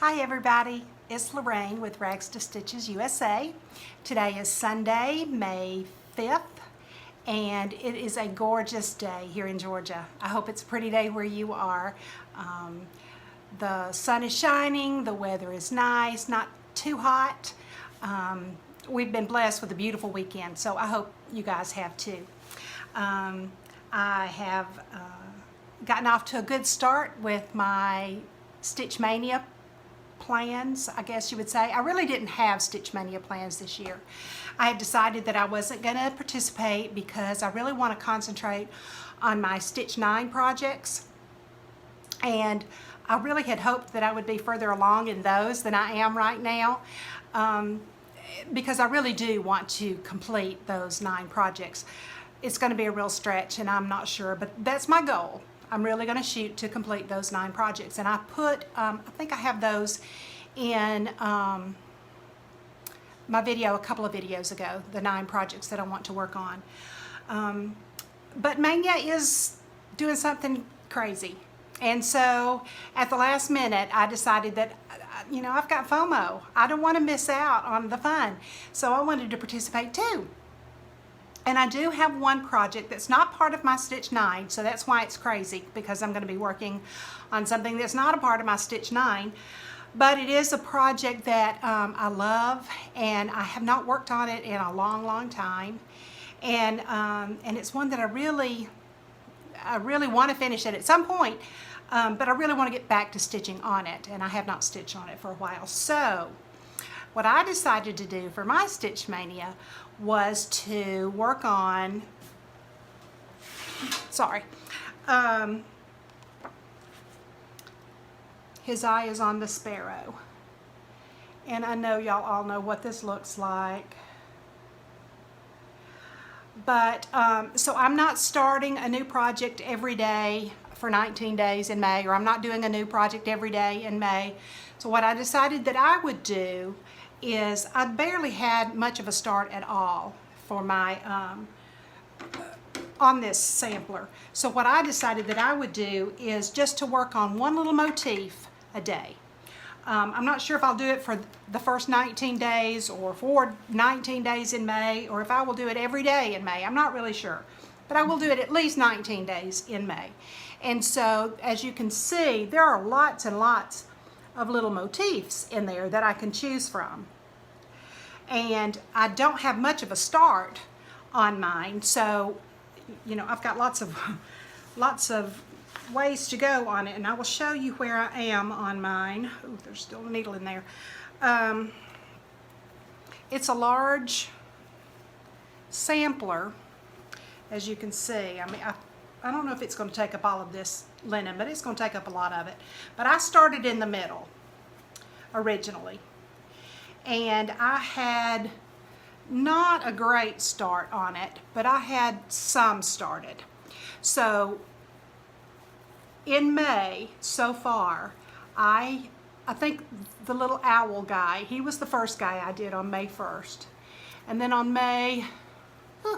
Hi everybody, it's Lorraine with Rags to Stitches USA. Today is Sunday, May 5th, and it is a gorgeous day here in Georgia. I hope it's a pretty day where you are. The sun is shining, the weather is nice, not too hot. We've been blessed with a beautiful weekend, so I hope you guys have too. I have gotten off to a good start with my Stitch Mania plans, I guess you would say. I really didn't have Stitch Mania plans this year. I had decided that I wasn't going to participate because I really want to concentrate on my Stitch 9 projects, and I really had hoped that I would be further along in those than I am right now, because I really do want to complete those 9 projects. It's going to be a real stretch and I'm not sure, but that's my goal. I'm really going to shoot to complete those 9 projects, and I put, I think I have those in my video a couple of videos ago, the 9 projects that I want to work on. But Mania is doing something crazy, and so at the last minute I decided that, you know, I've got FOMO. I don't want to miss out on the fun, so I wanted to participate too. And I do have one project that's not part of my Stitch 9, so that's why it's crazy, because I'm going to be working on something that's not a part of my Stitch 9, but it is a project that I love, and I have not worked on it in a long time, and it's one that I really want to finish it at some point, but I really want to get back to stitching on it, and I have not stitched on it for a while. So what I decided to do for my Stitch Mania was to work on, his eye is on the sparrow. And I know y'all all know what this looks like. But, so I'm not starting a new project every day for 19 days in May, or I'm not doing a new project every day in May. So what I decided that I would do is I barely had much of a start at all for my on this sampler. So what I decided that I would do is just to work on one little motif a day. I'm not sure if I'll do it for the first 19 days or for 19 days in May, or if I will do it every day in May. I'm not really sure, but I will do it at least 19 days in May. And so as you can see, there are lots and lots of little motifs in there that I can choose from, and I don't have much of a start on mine, so you know, I've got lots of ways to go on it, and I will show you where I am on mine. Ooh, there's still a needle in there. It's a large sampler, as you can see. I mean, I don't know if it's going to take up all of this linen, but it's going to take up a lot of it. But I started in the middle originally, and I had not a great start on it, but I had some started. So in May so far, I think the little owl guy, he was the first guy I did on May 1st, and then on May,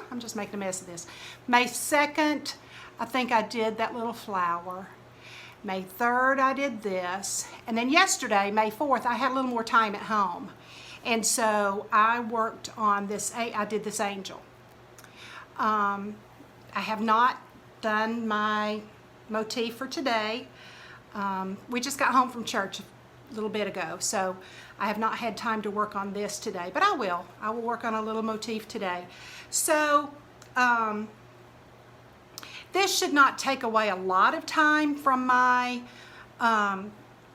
I'm just making a mess of this, May 2nd, I think I did that little flower. May 3rd, I did this. And then yesterday, May 4th, I had a little more time at home. And so I worked on this, I did this angel. I have not done my motif for today. We just got home from church a little bit ago, so I have not had time to work on this today, but I will. I will work on a little motif today. So, this should not take away a lot of time from my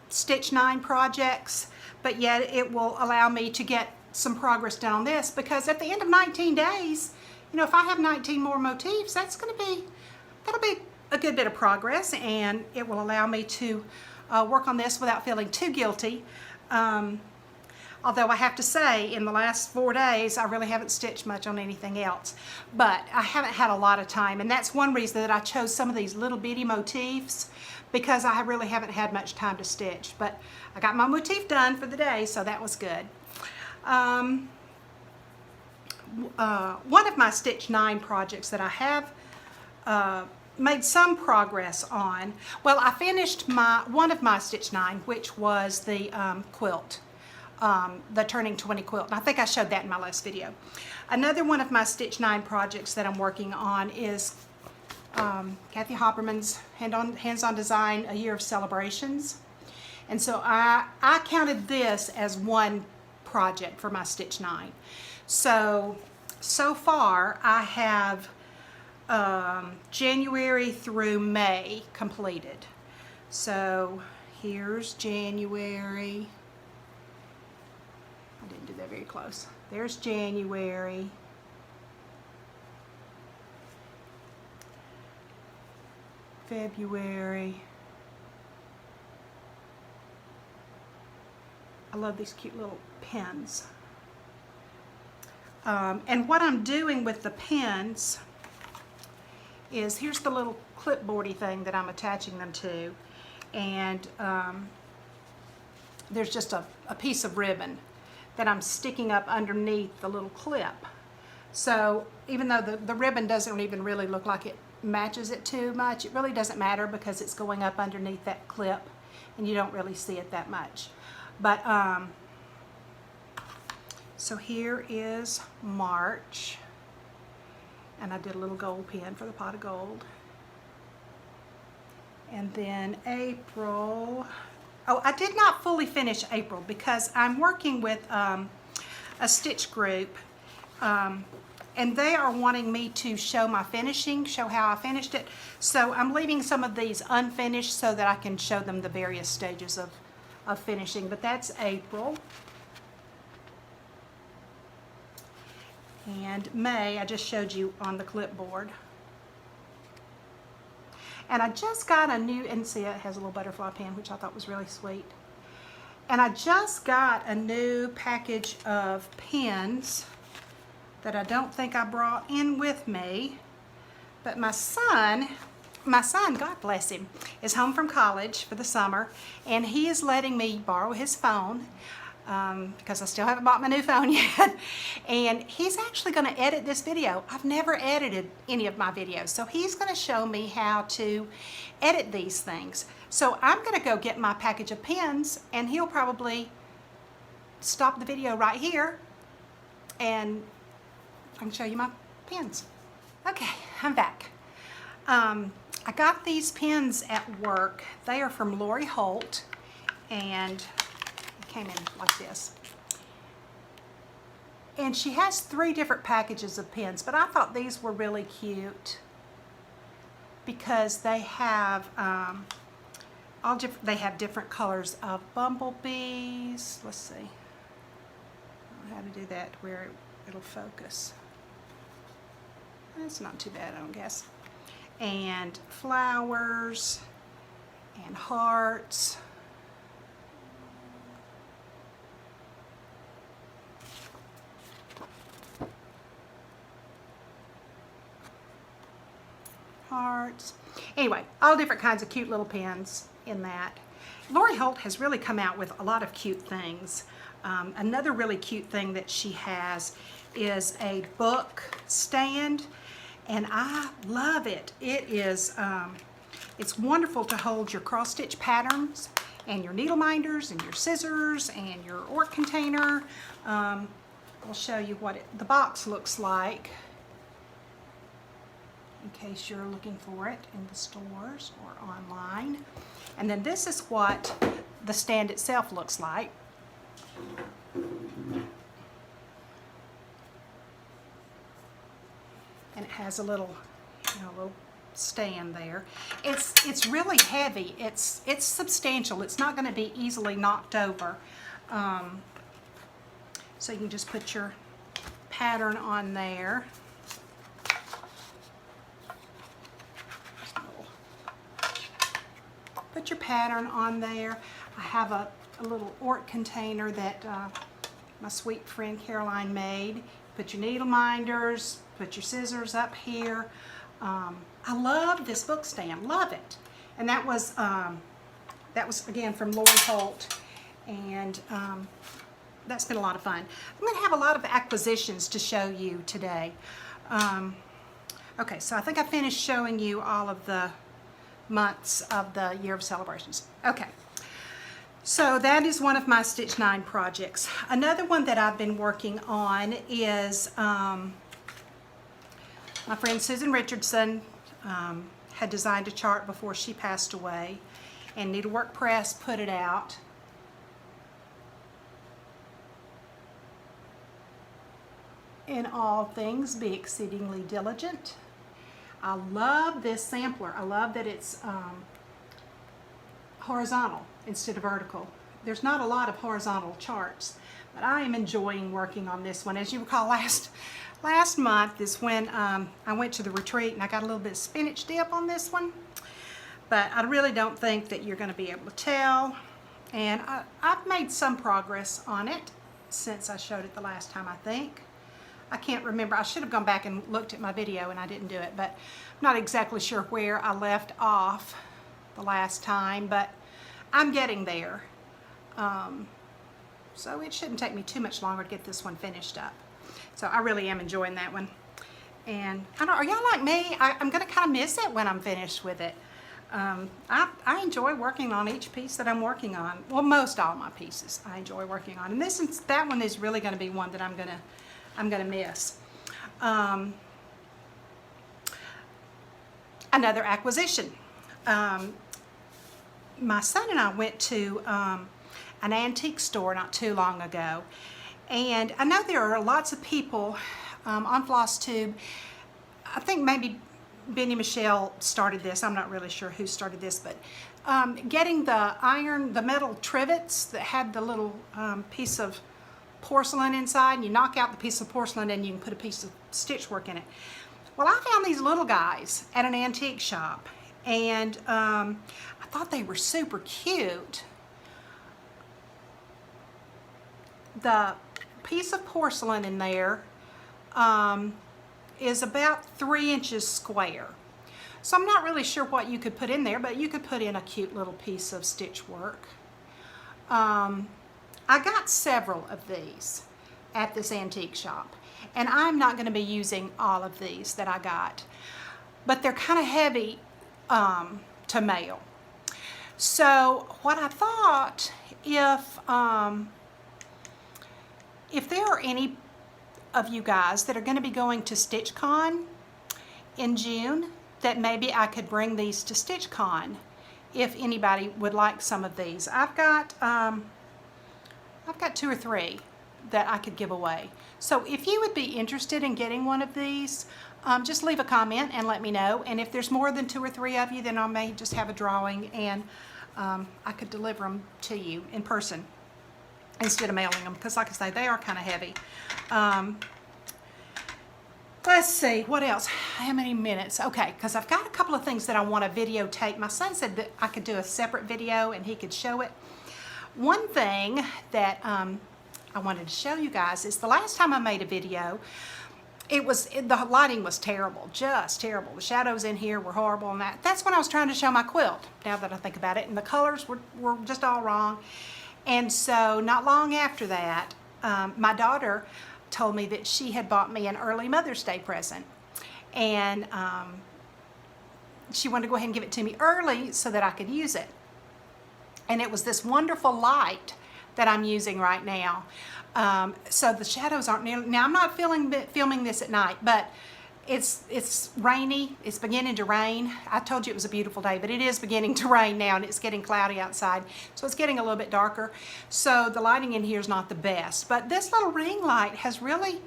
Stitch 9 projects, but yet it will allow me to get some progress done on this, because at the end of 19 days, you know, if I have 19 more motifs, that'll be a good bit of progress, and it will allow me to work on this without feeling too guilty. Although I have to say, in the last 4 days, I really haven't stitched much on anything else. But I haven't had a lot of time, and that's one reason that I chose some of these little bitty motifs, because I really haven't had much time to stitch. But I got my motif done for the day, so that was good. One of my Stitch 9 projects that I have made some progress on. Well, I finished one of my Stitch 9, which was the quilt, the Turning 20 quilt, and I think I showed that in my last video. Another one of my Stitch 9 projects that I'm working on is Kathy Hopperman's Hands-On Design, A Year of Celebrations. And so I counted this as one project for my Stitch 9. So far I have January through May completed. So here's January. I didn't do that very close. There's January. February. I love these cute little pins. And what I'm doing with the pins is, here's the little clipboardy thing that I'm attaching them to, and there's just a piece of ribbon that I'm sticking up underneath the little clip. So even though the ribbon doesn't even really look like it matches it too much, it really doesn't matter because it's going up underneath that clip and you don't really see it that much. But so here is March. And I did a little gold pin for the pot of gold. And then April. Oh, I did not fully finish April because I'm working with a stitch group, and they are wanting me to show my finishing, show how I finished it. So I'm leaving some of these unfinished so that I can show them the various stages of finishing. But that's April. And May, I just showed you on the clipboard. And I just got a new, and see it has a little butterfly pin, which I thought was really sweet. And I just got a new package of pins that I don't think I brought in with me. But my son, God bless him, is home from college for the summer, and he is letting me borrow his phone. Because I still haven't bought my new phone yet. And he's actually going to edit this video. I've never edited any of my videos. So he's going to show me how to edit these things. So I'm going to go get my package of pens, and he'll probably stop the video right here and I can show you my pens. Okay, I'm back. I got these pens at work. They are from Lori Holt, and came in like this. And she has 3 different packages of pens, but I thought these were really cute because they have they have different colors of bumblebees. Let's see. I don't know how to do that where it'll focus. It's not too bad, I don't guess. And flowers and hearts. Hearts. Anyway, all different kinds of cute little pens in that. Lori Holt has really come out with a lot of cute things. Another really cute thing that she has is a book stand, and I love it. It is, it's wonderful to hold your cross stitch patterns and your needle minders and your scissors and your orc container. I'll show you what the box looks like, in case you're looking for it in the stores or online. And then this is what the stand itself looks like. And it has a little, little stand there. It's really heavy. It's substantial. It's not going to be easily knocked over. So you can just put your pattern on there. Put your pattern on there. I have a little orc container that my sweet friend Caroline made. Put your needle minders, put your scissors up here. I love this book stand, love it. And that was again from Lori Holt, and that's been a lot of fun. I'm going to have a lot of acquisitions to show you today. Okay, so I think I finished showing you all of the months of the year of celebrations. Okay, so that is one of my Stitch 9 projects. Another one that I've been working on is my friend Susan Richardson had designed a chart before she passed away, and Needlework Press put it out. In all things, be exceedingly diligent. I love this sampler. I love that it's horizontal instead of vertical. There's not a lot of horizontal charts, but I am enjoying working on this one. As you recall, last month is when I went to the retreat and I got a little bit of spinach dip on this one, but I really don't think that you're going to be able to tell. And I've made some progress on it since I showed it the last time, I think. I can't remember. I should have gone back and looked at my video and I didn't do it, but I'm not exactly sure where I left off the last time, but I'm getting there. So it shouldn't take me too much longer to get this one finished up. So I really am enjoying that one. And I don't know, are y'all like me? I'm going to kind of miss it when I'm finished with it. I enjoy working on each piece that I'm working on. Well, most all my pieces I enjoy working on. And that one is really going to be one that I'm going to miss. Another acquisition. My son and I went to an antique store not too long ago, and I know there are lots of people on FlossTube. I think maybe Benny Michelle started this. I'm not really sure who started this, but getting the metal trivets that had the little piece of porcelain inside, and you knock out the piece of porcelain and you can put a piece of stitch work in it. Well, I found these little guys at an antique shop, and I thought they were super cute. The piece of porcelain in there is about 3 inches square. So I'm not really sure what you could put in there, but you could put in a cute little piece of stitch work. I got several of these at this antique shop, and I'm not going to be using all of these that I got, but they're kind of heavy to mail. So what I thought, if there are any of you guys that are going to be going to StitchCon in June, that maybe I could bring these to StitchCon if anybody would like some of these. I've got 2 or 3 that I could give away. So if you would be interested in getting one of these, just leave a comment and let me know. And if there's more than 2 or 3 of you, then I may just have a drawing, and I could deliver them to you in person instead of mailing them, because like I say, they are kind of heavy. Let's see, what else? How many minutes? Okay, because I've got a couple of things that I want to videotape. My son said that I could do a separate video and he could show it. One thing that I wanted to show you guys is the last time I made a video, the lighting was terrible, just terrible. The shadows in here were horrible, and that's when I was trying to show my quilt, now that I think about it, and the colors were just all wrong. And so not long after that, my daughter told me that she had bought me an early Mother's Day present, and she wanted to go ahead and give it to me early so that I could use it. And it was this wonderful light that I'm using right now. So the shadows aren't nearly, now I'm not filming this at night, but it's rainy, it's beginning to rain. I told you it was a beautiful day, but it is beginning to rain now, and it's getting cloudy outside, so it's getting a little bit darker. So the lighting in here is not the best, but this little ring light has really,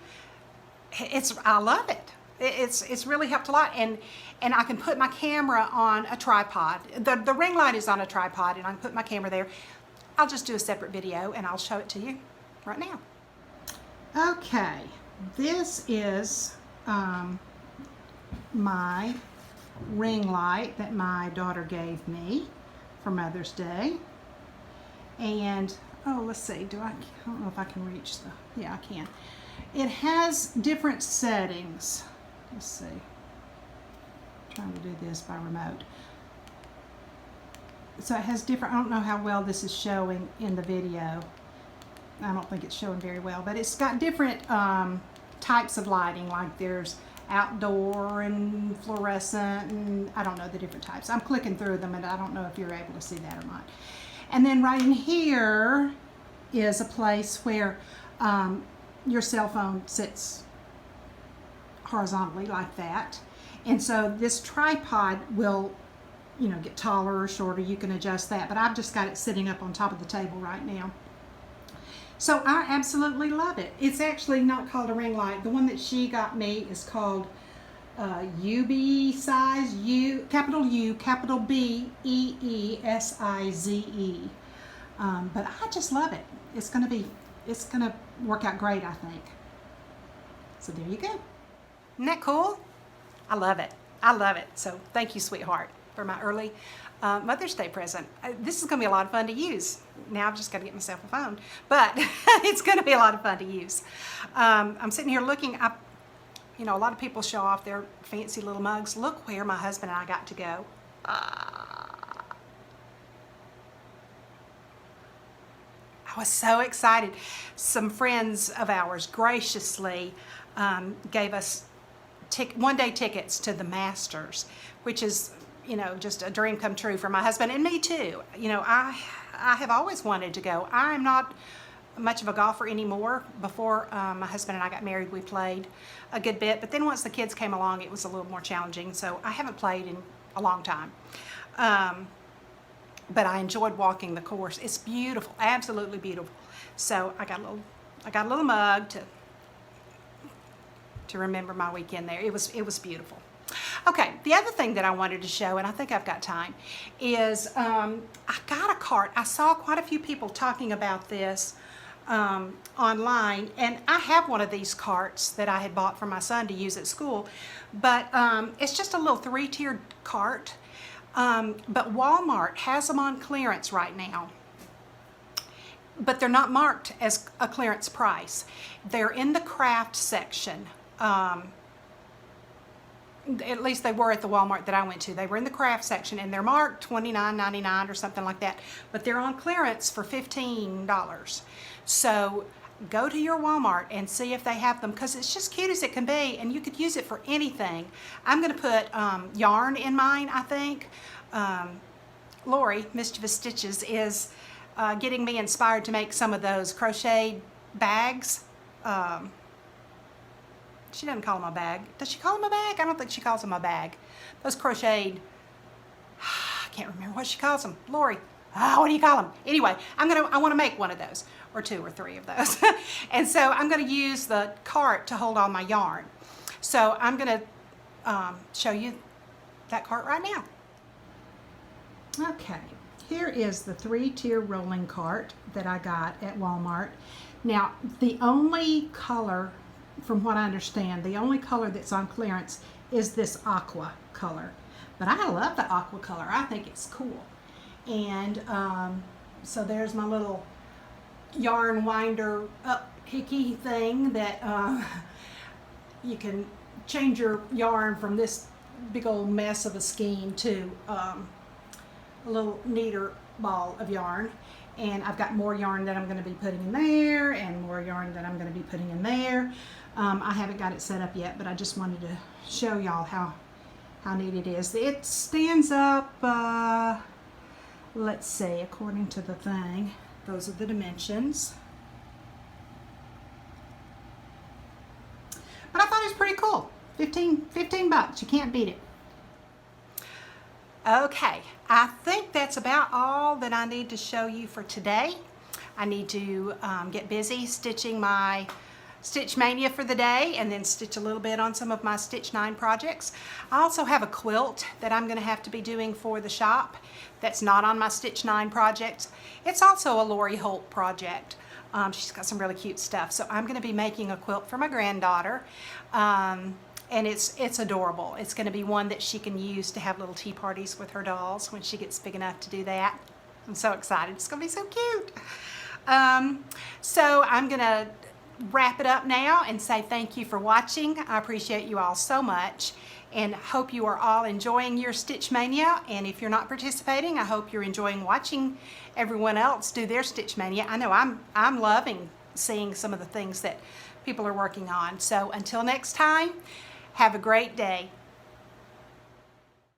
I love it. It's really helped a lot, and I can put my camera on a tripod. The ring light is on a tripod, and I can put my camera there. I'll just do a separate video and I'll show it to you right now. Okay, this is my ring light that my daughter gave me for Mother's Day. And oh, let's see, I don't know if I can reach yeah, I can. It has different settings. Let's see, I'm trying to do this by remote. So it has different, I don't know how well this is showing in the video. I don't think it's showing very well, but it's got different types of lighting. Like there's outdoor and fluorescent, and I don't know the different types. I'm clicking through them and I don't know if you're able to see that or not. And then right in here is a place where your cell phone sits horizontally like that. And so this tripod will, you know, get taller or shorter. You can adjust that, but I've just got it sitting up on top of the table right now. So I absolutely love it. It's actually not called a ring light. The one that she got me is called UB size, capital U, capital B, EESIZE. But I just love it. It's gonna work out great, I think. So there you go. Isn't that cool? I love it. I love it. So thank you, sweetheart, for my early Mother's Day present. This is going to be a lot of fun to use. Now I've just got to get myself a phone, but it's going to be a lot of fun to use. I'm sitting here looking up, you know, a lot of people show off their fancy little mugs. Look where my husband and I got to go. I was so excited. Some friends of ours graciously gave us one-day tickets to the Masters, which is, you know, just a dream come true for my husband and me too. You know, I have always wanted to go. I'm not much of a golfer anymore. Before my husband and I got married, we played a good bit, but then once the kids came along, it was a little more challenging, so I haven't played in a long time. But I enjoyed walking the course. It's beautiful, absolutely beautiful. So I got a little mug to remember my weekend there. It was beautiful. Okay, the other thing that I wanted to show, and I think I've got time, is I got a cart. I saw quite a few people talking about this online, and I have one of these carts that I had bought for my son to use at school, but it's just a little 3-tiered cart, but Walmart has them on clearance right now. But they're not marked as a clearance price. They're in the craft section. At least they were at the Walmart that I went to. They were in the craft section, and they're marked $29.99 or something like that, but they're on clearance for $15. So go to your Walmart and see if they have them, because it's just cute as it can be, and you could use it for anything. I'm going to put yarn in mine, I think. Lori, Mischievous Stitches, is getting me inspired to make some of those crocheted bags. She doesn't call them a bag. Does she call them a bag? I don't think she calls them a bag. Those crocheted, I can't remember what she calls them. Lori, what do you call them? Anyway, I want to make one of those, or 2 or 3 of those. And so I'm going to use the cart to hold all my yarn. So I'm going to show you that cart right now. Okay, here is the 3-tier rolling cart that I got at Walmart. Now, the only color, from what I understand, the only color that's on clearance is this aqua color. But I love the aqua color. I think it's cool. And so there's my little yarn winder up hickey thing that you can change your yarn from this big old mess of a skein to a little neater ball of yarn. And I've got more yarn that I'm going to be putting in there, and more yarn that I'm going to be putting in there. I haven't got it set up yet, but I just wanted to show y'all how neat it is. It stands up, let's see, according to the thing, those are the dimensions. But I thought it was pretty cool. 15 bucks, you can't beat it. Okay, I think that's about all that I need to show you for today. I need to get busy stitching my Stitch Mania for the day, and then stitch a little bit on some of my Stitch 9 projects. I also have a quilt that I'm going to have to be doing for the shop that's not on my Stitch 9 projects. It's also a Lori Holt project. She's got some really cute stuff. So I'm going to be making a quilt for my granddaughter. And it's adorable. It's going to be one that she can use to have little tea parties with her dolls when she gets big enough to do that. I'm so excited. It's going to be so cute. So I'm going to wrap it up now and say thank you for watching. I appreciate you all so much, and hope you are all enjoying your Stitch Mania. And if you're not participating, I hope you're enjoying watching everyone else do their Stitch Mania. I know I'm loving seeing some of the things that people are working on. So until next time, Have a great day.